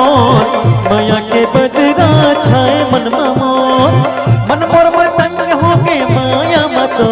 मोर माया के बदरा छाए मन मोर मन मोर मतंग हो के माया मतो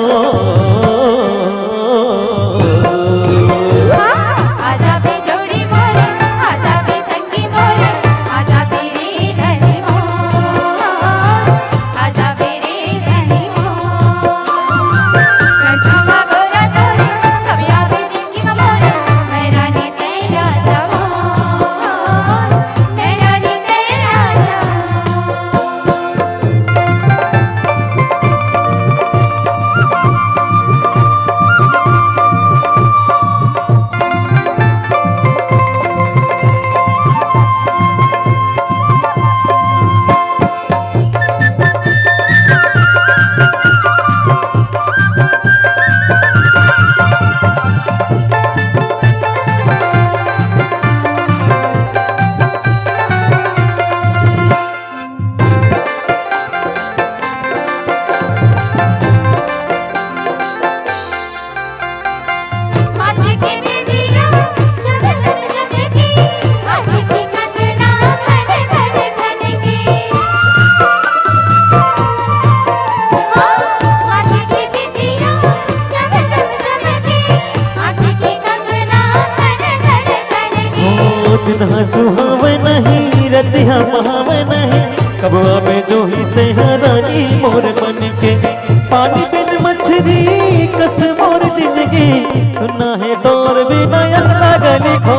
सुहावे नहीं रतिया बहावे नहीं कब आवे जो ही तेहरानी मोर मन के पानी बिन मछली कस मोर जिंदगी सुना है दौर बिना अगला गली खो